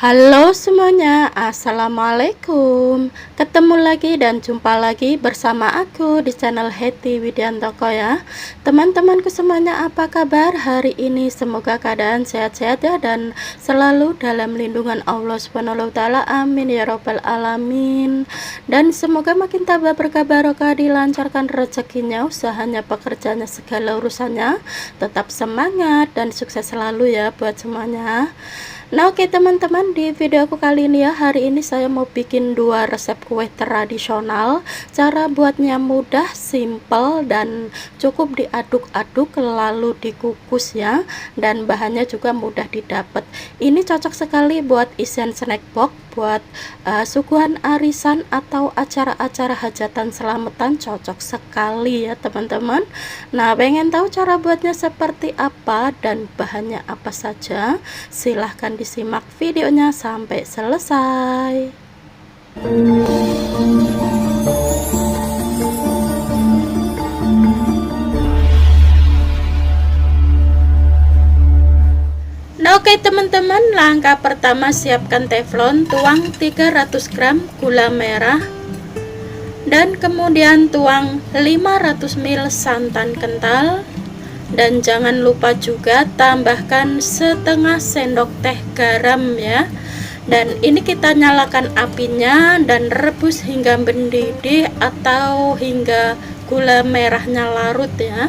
Halo semuanya, assalamualaikum. Ketemu lagi dan jumpa lagi bersama aku di channel Hetty Widiantoko ya. Teman-temanku semuanya, apa kabar hari ini? Semoga keadaan sehat-sehat ya dan selalu dalam lindungan Allah Subhanahu wa taala. Amin ya robbal alamin. Dan semoga makin tambah berkah barokah, dilancarkan rezekinya, usahanya, pekerjaannya, segala urusannya. Tetap semangat dan sukses selalu ya buat semuanya. Nah oke teman-teman, di video aku kali ini ya, hari ini saya mau bikin dua resep kue tradisional. Cara buatnya mudah, simple, dan cukup diaduk-aduk lalu dikukus ya. Dan bahannya juga mudah didapat. Ini cocok sekali buat isian snack box, buat suguhan arisan atau acara-acara hajatan selamatan, cocok sekali ya teman-teman. Nah pengen tahu cara buatnya seperti apa dan bahannya apa saja? Silahkan disimak videonya sampai selesai. Nah oke teman-teman, langkah pertama siapkan teflon, tuang 300 gram gula merah, dan kemudian tuang 500 ml santan kental. Dan jangan lupa juga tambahkan setengah sendok teh garam ya. Dan ini kita nyalakan apinya dan rebus hingga mendidih atau hingga gula merahnya larut ya.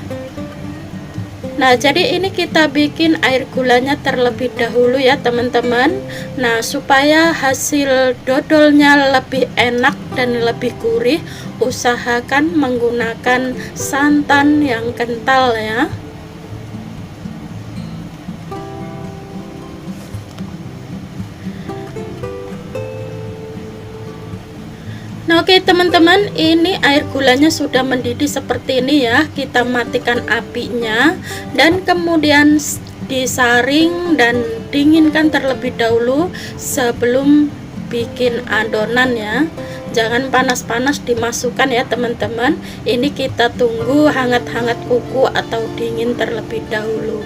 Nah jadi ini kita bikin air gulanya terlebih dahulu ya teman-teman. Nah supaya hasil dodolnya lebih enak dan lebih gurih, usahakan menggunakan santan yang kental ya. Nah oke teman-teman, ini air gulanya sudah mendidih seperti ini ya. Kita matikan apinya dan kemudian disaring dan dinginkan terlebih dahulu sebelum bikin adonan ya. Jangan panas-panas dimasukkan ya teman-teman. Ini kita tunggu hangat-hangat kuku atau dingin terlebih dahulu.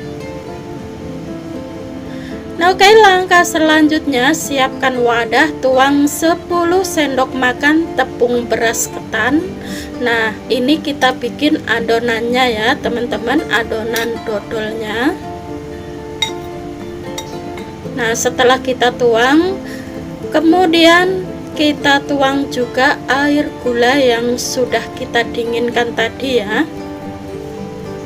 Nah oke, langkah selanjutnya siapkan wadah, tuang 10 sendok makan tepung beras ketan. Nah ini kita bikin adonannya ya teman-teman, adonan dodolnya. Nah setelah kita tuang, kemudian kita tuang juga air gula yang sudah kita dinginkan tadi ya.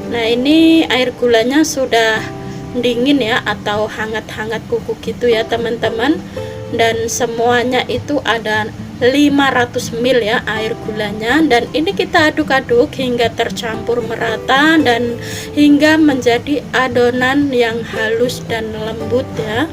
Nah ini air gulanya sudah dingin ya atau hangat-hangat kuku gitu ya teman-teman. Dan semuanya itu ada 500 ml ya air gulanya. Dan ini kita aduk-aduk hingga tercampur merata dan hingga menjadi adonan yang halus dan lembut ya.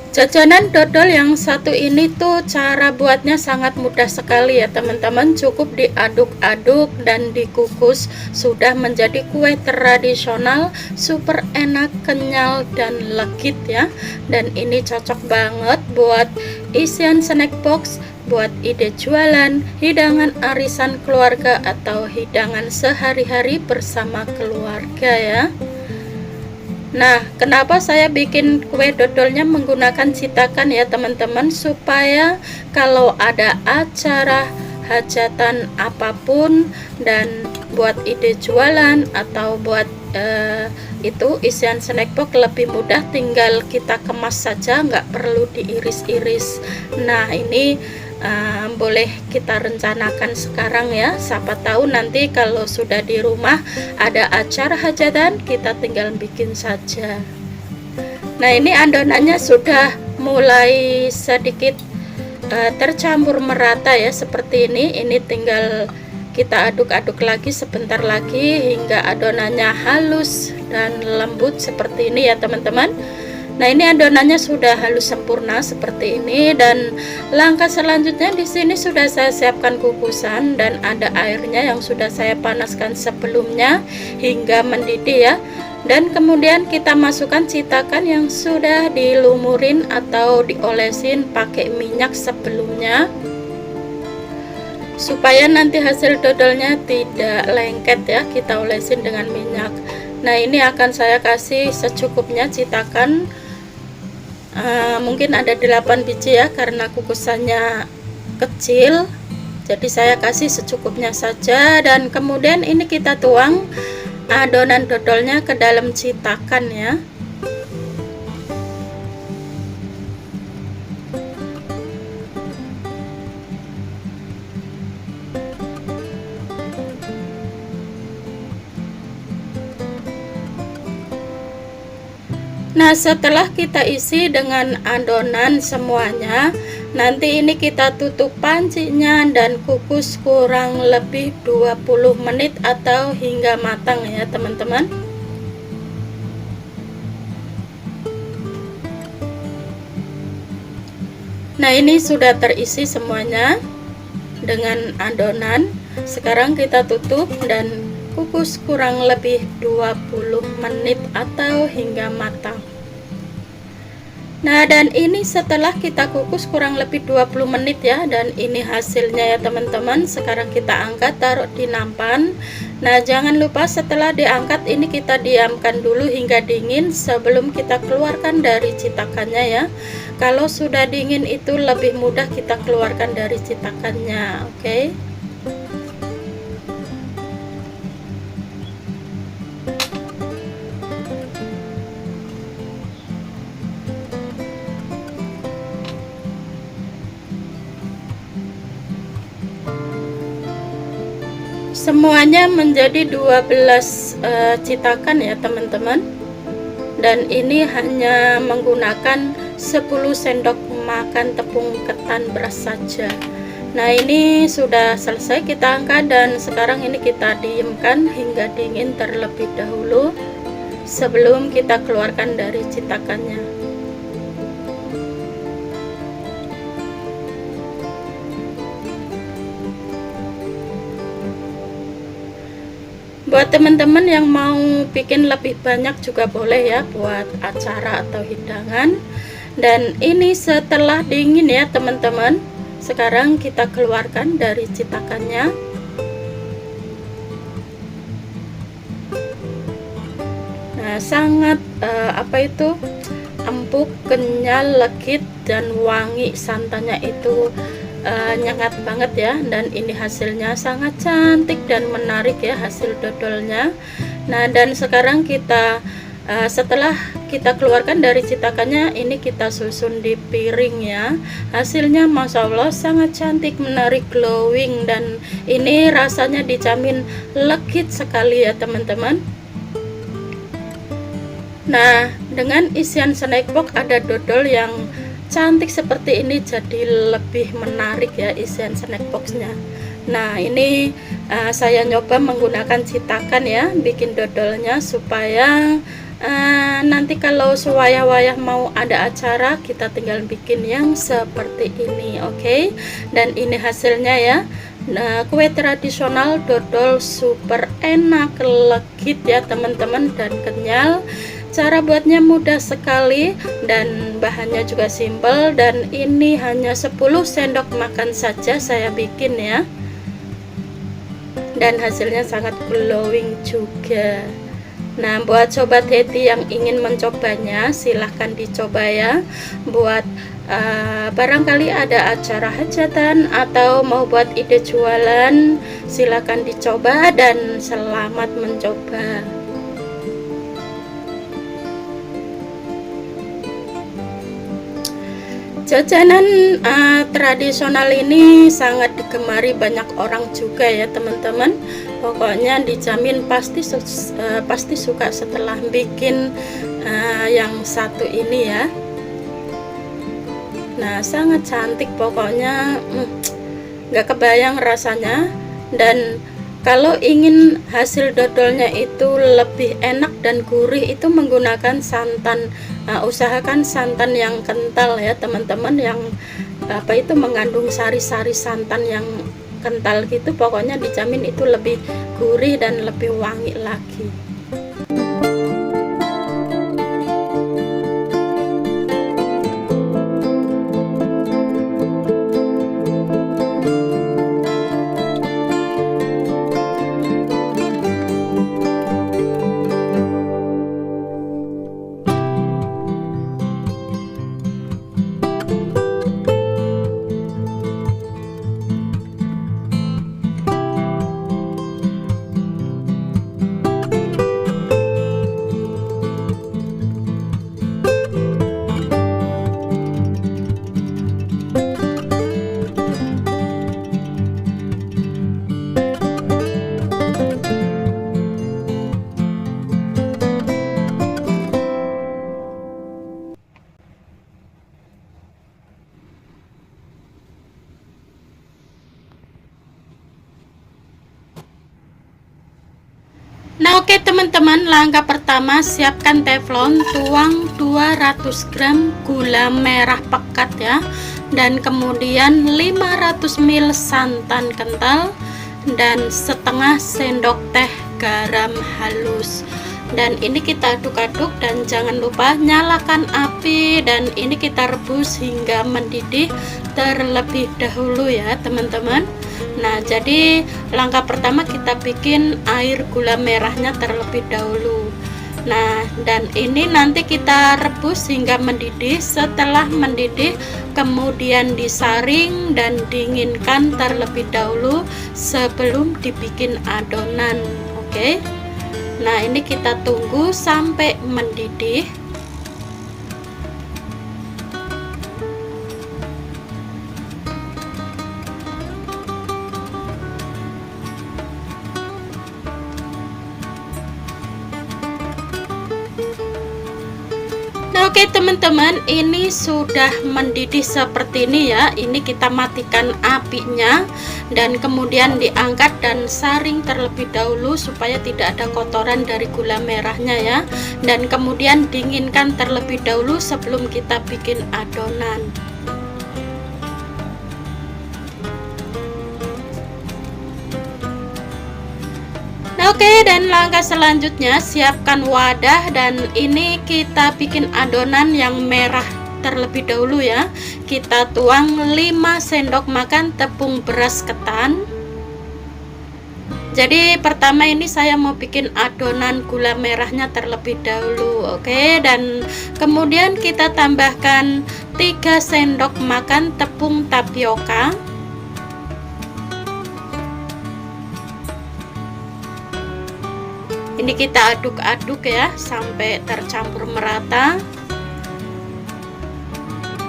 Jajanan dodol yang satu ini tuh cara buatnya sangat mudah sekali ya teman-teman. Cukup diaduk-aduk dan dikukus, sudah menjadi kue tradisional, super enak, kenyal, dan legit ya. Dan ini cocok banget buat isian snack box, buat ide jualan, hidangan arisan keluarga, atau hidangan sehari-hari bersama keluarga ya. Nah kenapa saya bikin kue dodolnya menggunakan citakan ya teman-teman, supaya kalau ada acara hajatan apapun dan buat ide jualan atau buat itu isian snack box lebih mudah, tinggal kita kemas saja, nggak perlu diiris-iris. Nah ini boleh kita rencanakan sekarang ya, siapa tahu nanti kalau sudah di rumah ada acara hajatan, kita tinggal bikin saja. Nah ini adonannya sudah mulai sedikit tercampur merata ya seperti ini tinggal kita aduk-aduk lagi sebentar lagi hingga adonannya halus dan lembut seperti ini ya teman-teman. Nah ini adonannya sudah halus sempurna seperti ini. Dan langkah selanjutnya di sini sudah saya siapkan kukusan dan ada airnya yang sudah saya panaskan sebelumnya hingga mendidih ya. Dan kemudian kita masukkan citakan yang sudah dilumurin atau diolesin pakai minyak sebelumnya. supaya nanti hasil dodolnya tidak lengket ya, kita olesin dengan minyak. Nah, ini akan saya kasih secukupnya citakan, mungkin ada 8 biji ya, karena kukusannya kecil, jadi saya kasih secukupnya saja. Dan kemudian ini kita tuang adonan dodolnya ke dalam citakan ya. Nah, setelah kita isi dengan adonan semuanya, nanti ini kita tutup pancinya dan kukus kurang lebih 20 menit atau hingga matang ya teman-teman. Nah, ini sudah terisi semuanya dengan adonan. Sekarang kita tutup dan kukus kurang lebih 20 menit atau hingga matang. Nah, dan ini setelah kita kukus kurang lebih 20 menit ya, dan ini hasilnya ya teman-teman. Sekarang kita angkat, taruh di nampan. Nah, jangan lupa setelah diangkat ini kita diamkan dulu hingga dingin sebelum kita keluarkan dari citakannya ya. Kalau sudah dingin itu lebih mudah kita keluarkan dari citakannya, oke? Semuanya menjadi 12 citakan ya teman-teman, dan ini hanya menggunakan 10 sendok makan tepung ketan beras saja. Nah, ini sudah selesai kita angkat, dan sekarang ini kita diamkan hingga dingin terlebih dahulu sebelum kita keluarkan dari citakannya. Buat teman-teman yang mau bikin lebih banyak juga boleh ya, buat acara atau hidangan. Dan ini setelah dingin ya teman-teman. Sekarang kita keluarkan dari citakannya. Nah, sangat empuk, kenyal, legit, dan wangi santannya itu nyengat banget ya. Dan ini hasilnya sangat cantik dan menarik ya, hasil dodolnya. Nah, dan sekarang kita setelah kita keluarkan dari citakannya, ini kita susun di piring ya. Hasilnya Masya Allah sangat cantik, menarik, glowing, dan ini rasanya dijamin legit sekali ya teman-teman. Nah, dengan isian snack box ada dodol yang cantik seperti ini, jadi lebih menarik ya isian snack boxnya. Nah, ini saya nyoba menggunakan citakan ya, bikin dodolnya supaya nanti kalau sewayah-wayah mau ada acara, kita tinggal bikin yang seperti ini, oke? Dan ini hasilnya ya. Nah, kue tradisional dodol super enak, legit ya teman-teman, dan kenyal. Cara buatnya mudah sekali dan bahannya juga simple, dan ini hanya 10 sendok makan saja saya bikin ya. Dan hasilnya sangat glowing juga. Nah, buat sobat Hetty yang ingin mencobanya, silahkan dicoba ya. Buat barangkali ada acara hajatan atau mau buat ide jualan, silahkan dicoba dan selamat mencoba. Jajanan tradisional ini sangat digemari banyak orang juga ya teman-teman. Pokoknya dijamin pasti suka setelah bikin yang satu ini ya. Nah, sangat cantik pokoknya, nggak kebayang rasanya. Dan kalau ingin hasil dodolnya itu lebih enak dan gurih, itu menggunakan santan. Usahakan santan yang kental ya teman-teman, yang mengandung sari-sari santan yang kental gitu. Pokoknya dijamin itu lebih gurih dan lebih wangi lagi. Nah, oke teman-teman, langkah pertama siapkan teflon, tuang 200 gram gula merah pekat ya, dan kemudian 500 ml santan kental dan setengah sendok teh garam halus. Dan ini kita aduk-aduk dan jangan lupa nyalakan api, dan ini kita rebus hingga mendidih terlebih dahulu ya teman-teman. Nah, jadi langkah pertama kita bikin air gula merahnya terlebih dahulu. Nah, dan ini nanti kita rebus hingga mendidih. Setelah mendidih kemudian disaring dan dinginkan terlebih dahulu sebelum dibikin adonan. Oke. Nah, ini kita tunggu sampai mendidih. Nah, oke teman-teman, ini sudah mendidih seperti ini ya. Ini kita matikan apinya dan kemudian diangkat dan saring terlebih dahulu supaya tidak ada kotoran dari gula merahnya ya. Dan kemudian dinginkan terlebih dahulu sebelum kita bikin adonan. Oke, dan langkah selanjutnya siapkan wadah, dan ini kita bikin adonan yang merah terlebih dahulu ya. Kita tuang 5 sendok makan tepung beras ketan. Jadi pertama ini saya mau bikin adonan gula merahnya terlebih dahulu. Oke, dan kemudian kita tambahkan 3 sendok makan tepung tapioka. Ini kita aduk-aduk ya sampai tercampur merata.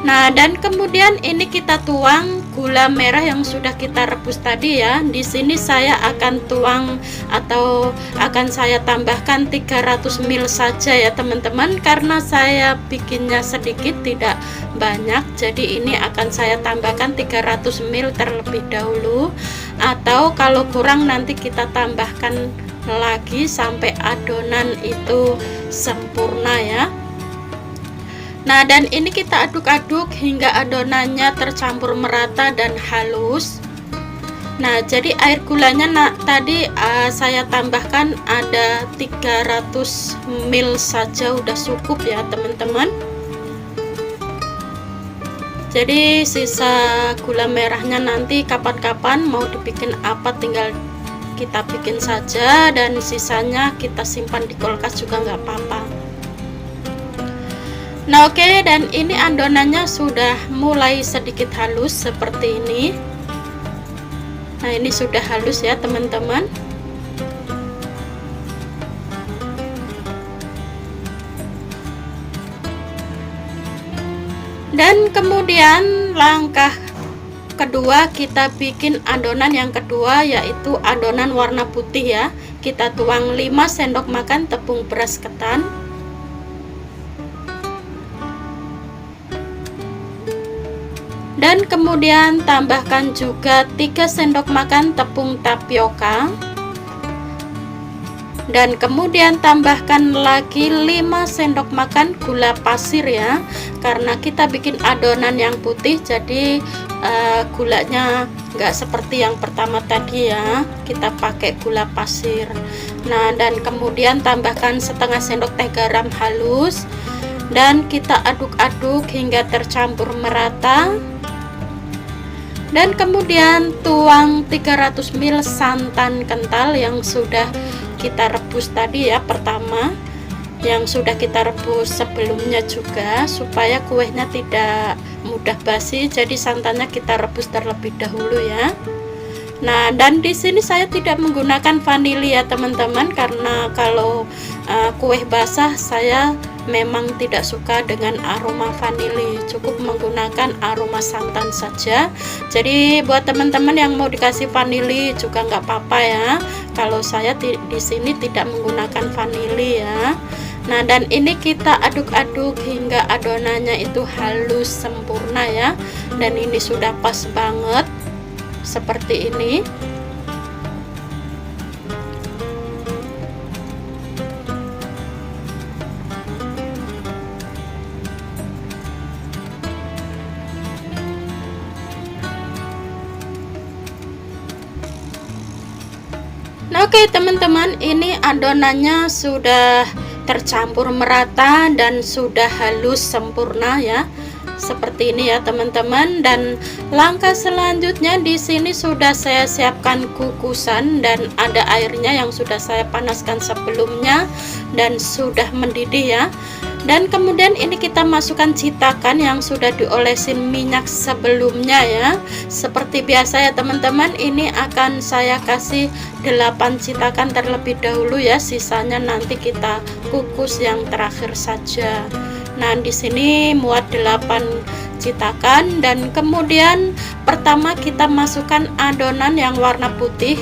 Nah, dan kemudian ini kita tuang gula merah yang sudah kita rebus tadi ya. Di sini saya akan tuang atau akan saya tambahkan 300 ml saja ya teman-teman, karena saya bikinnya sedikit tidak banyak. Jadi ini akan saya tambahkan 300 ml terlebih dahulu, atau kalau kurang nanti kita tambahkan lagi sampai adonan itu sempurna ya. Nah, dan ini kita aduk-aduk hingga adonannya tercampur merata dan halus. Nah, jadi air gulanya tadi saya tambahkan ada 300 ml saja, udah cukup ya teman-teman. Jadi sisa gula merahnya nanti kapan-kapan mau dibikin apa tinggal kita bikin saja, dan sisanya kita simpan di kulkas juga nggak apa-apa. Nah, oke, dan ini adonannya sudah mulai sedikit halus seperti ini. Nah, ini sudah halus ya teman-teman. Dan kemudian langkah kedua kita bikin adonan yang kedua, yaitu adonan warna putih ya. Kita tuang 5 sendok makan tepung beras ketan. Dan kemudian tambahkan juga 3 sendok makan tepung tapioka. Dan kemudian tambahkan lagi 5 sendok makan gula pasir ya, karena kita bikin adonan yang putih, jadi gulanya nggak seperti yang pertama tadi ya, kita pakai gula pasir. Nah, dan kemudian tambahkan setengah sendok teh garam halus, dan kita aduk-aduk hingga tercampur merata. Dan kemudian tuang 300 ml santan kental yang sudah kita rebus tadi ya, pertama yang sudah kita rebus sebelumnya juga, supaya kuenya tidak mudah basi. Jadi santannya kita rebus terlebih dahulu ya. Nah, dan di sini saya tidak menggunakan vanili ya teman-teman, karena kalau kue basah saya memang tidak suka dengan aroma vanili, cukup menggunakan aroma santan saja. Jadi buat teman-teman yang mau dikasih vanili juga nggak apa-apa ya, kalau saya di sini tidak menggunakan vanili ya. Nah, dan ini kita aduk-aduk hingga adonannya itu halus sempurna ya, dan ini sudah pas banget seperti ini. Nah, oke teman-teman, ini adonannya sudah tercampur merata dan sudah halus sempurna ya. Seperti ini ya teman-teman. Dan langkah selanjutnya di sini sudah saya siapkan kukusan dan ada airnya yang sudah saya panaskan sebelumnya dan sudah mendidih ya. Dan kemudian ini kita masukkan citakan yang sudah diolesin minyak sebelumnya ya. Seperti biasa ya teman-teman, ini akan saya kasih 8 citakan terlebih dahulu ya, sisanya nanti kita kukus yang terakhir saja. Nah, di sini muat 8 citakan dan kemudian pertama kita masukkan adonan yang warna putih.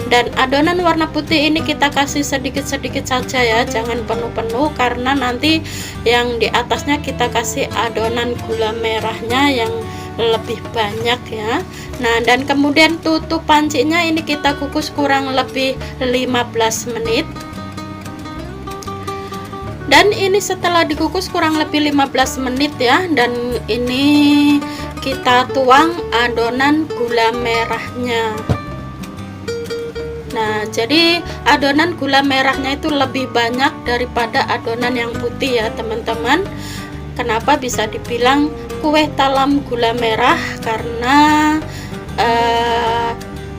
Dan adonan warna putih ini kita kasih sedikit-sedikit saja ya, jangan penuh-penuh karena nanti yang di atasnya kita kasih adonan gula merahnya yang lebih banyak ya. Nah, dan kemudian tutup pancinya ini kita kukus kurang lebih 15 menit. Dan ini setelah dikukus kurang lebih 15 menit ya, dan ini kita tuang adonan gula merahnya. Nah, jadi adonan gula merahnya itu lebih banyak daripada adonan yang putih ya teman-teman. Kenapa bisa dibilang kue talam gula merah? Karena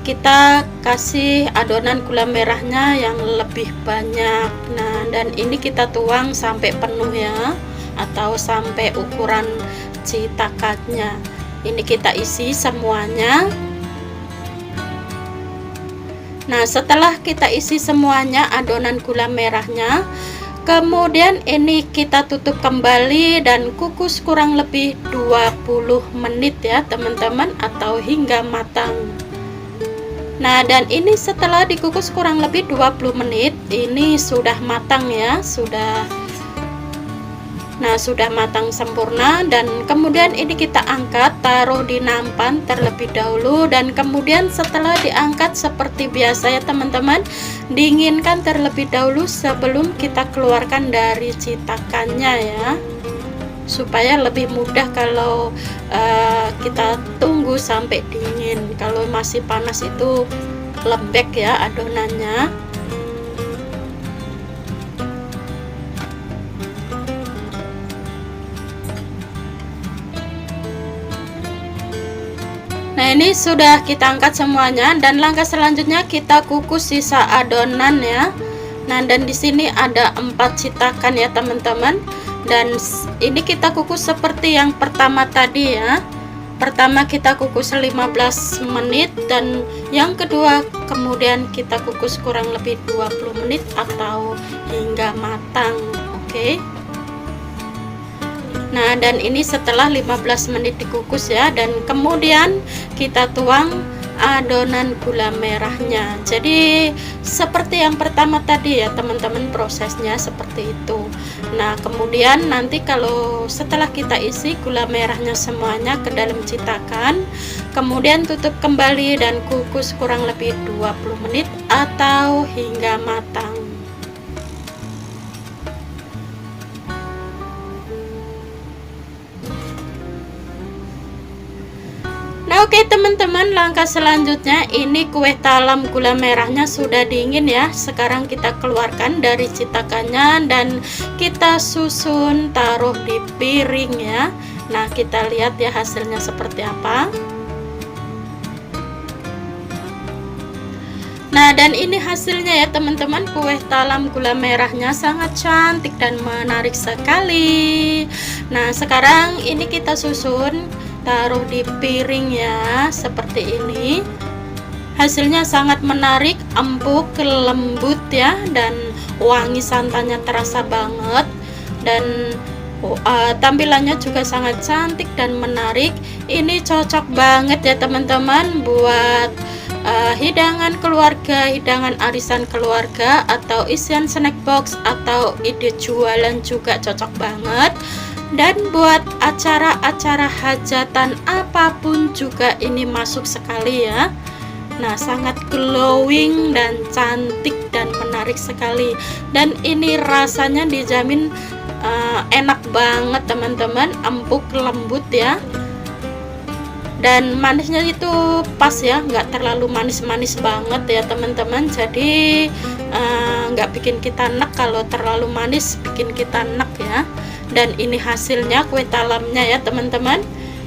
kita kasih adonan gula merahnya yang lebih banyak. Nah, dan ini kita tuang sampai penuh ya, atau sampai ukuran citakannya. Ini kita isi semuanya. Nah, setelah kita isi semuanya adonan gula merahnya, kemudian ini kita tutup kembali dan kukus kurang lebih 20 menit ya teman-teman, atau hingga matang. Nah, dan ini setelah dikukus kurang lebih 20 menit, ini sudah matang ya, sudah matang sempurna. Dan kemudian ini kita angkat, taruh di nampan terlebih dahulu, dan kemudian setelah diangkat seperti biasa ya teman-teman, dinginkan terlebih dahulu sebelum kita keluarkan dari citakannya ya, supaya lebih mudah kalau kita tunggu sampai dingin. Kalau masih panas itu lembek ya adonannya. Nah, ini sudah kita angkat semuanya dan langkah selanjutnya kita kukus sisa adonan ya. Nah, dan di sini ada 4 citakan ya teman-teman. Dan ini kita kukus seperti yang pertama tadi ya. Pertama kita kukus 15 menit dan yang kedua kemudian kita kukus kurang lebih 20 menit atau hingga matang. Oke. Nah, dan ini setelah 15 menit dikukus ya, dan kemudian kita tuang adonan gula merahnya. Jadi seperti yang pertama tadi ya teman-teman, prosesnya seperti itu. Nah, kemudian nanti kalau setelah kita isi gula merahnya semuanya ke dalam citakan, kemudian tutup kembali dan kukus kurang lebih 20 menit atau hingga matang. Nah, oke teman-teman, langkah selanjutnya ini kue talam gula merahnya sudah dingin ya. Sekarang kita keluarkan dari citakannya dan kita susun taruh di piring ya. Nah, kita lihat ya hasilnya seperti apa. Nah, dan ini hasilnya ya teman-teman, kue talam gula merahnya sangat cantik dan menarik sekali. Nah, sekarang ini kita susun, taruh di piring ya, seperti ini. Hasilnya sangat menarik, empuk, lembut ya, dan wangi santannya terasa banget. Dan tampilannya juga sangat cantik dan menarik. Ini cocok banget ya teman-teman buat hidangan keluarga, hidangan arisan keluarga, atau isian snack box, atau ide jualan juga cocok banget. Dan buat acara-acara hajatan apapun juga ini masuk sekali ya. Nah, sangat glowing dan cantik dan menarik sekali. Dan ini rasanya dijamin enak banget teman-teman, empuk, lembut ya. dan manisnya itu pas ya, nggak terlalu manis-manis banget ya teman-teman. Jadi nggak bikin kita enak, kalau terlalu manis bikin kita enak ya. Dan ini hasilnya kue talamnya ya teman-teman.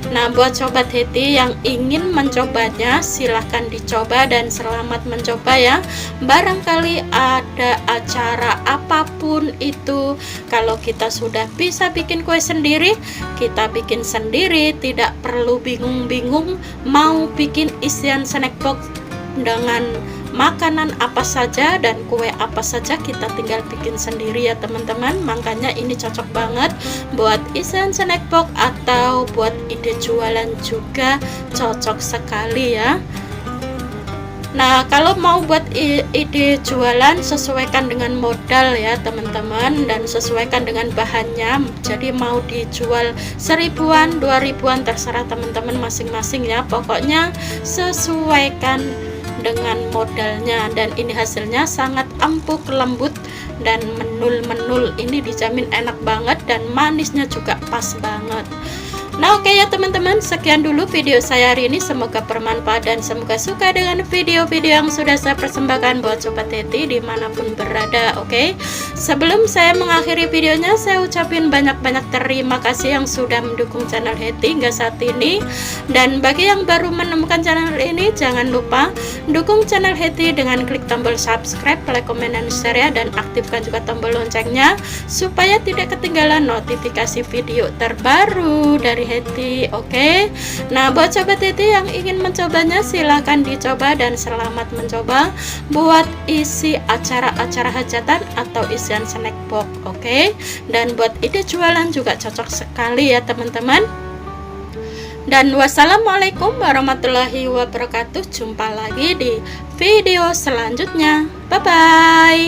Nah, buat sobat Hetty yang ingin mencobanya, silahkan dicoba dan selamat mencoba ya. Barangkali ada acara apapun itu, kalau kita sudah bisa bikin kue sendiri, kita bikin sendiri, tidak perlu bingung-bingung mau bikin isian snack box dengan makanan apa saja dan kue apa saja, kita tinggal bikin sendiri ya teman-teman. Makanya ini cocok banget buat isian snack box atau buat ide jualan juga cocok sekali ya. Nah, kalau mau buat ide jualan, sesuaikan dengan modal ya teman-teman, dan sesuaikan dengan bahannya. Jadi mau dijual 1000-an, 2000-an terserah teman-teman masing-masing ya. Pokoknya sesuaikan dengan modalnya. Dan ini hasilnya sangat empuk, lembut dan menul-menul. Ini dijamin enak banget dan manisnya juga pas banget. Nah, oke ya teman-teman, sekian dulu video saya hari ini. Semoga bermanfaat dan semoga suka dengan video-video yang sudah saya persembahkan buat sobat Hetty dimanapun berada. Oke, sebelum saya mengakhiri videonya, saya ucapin banyak-banyak terima kasih yang sudah mendukung channel Hetty hingga saat ini. Dan bagi yang baru menemukan channel ini, jangan lupa dukung channel Hetty dengan klik tombol subscribe, like, komen, dan share ya. Dan aktifkan juga tombol loncengnya supaya tidak ketinggalan notifikasi video terbaru dari Hetty. Oke. Nah, buat sobat Hetty yang ingin mencobanya, silahkan dicoba dan selamat mencoba buat isi acara-acara hajatan atau isian snack box. Oke. Dan buat ide jualan juga cocok sekali ya teman-teman. Dan wassalamualaikum warahmatullahi wabarakatuh. Jumpa lagi di video selanjutnya. Bye bye.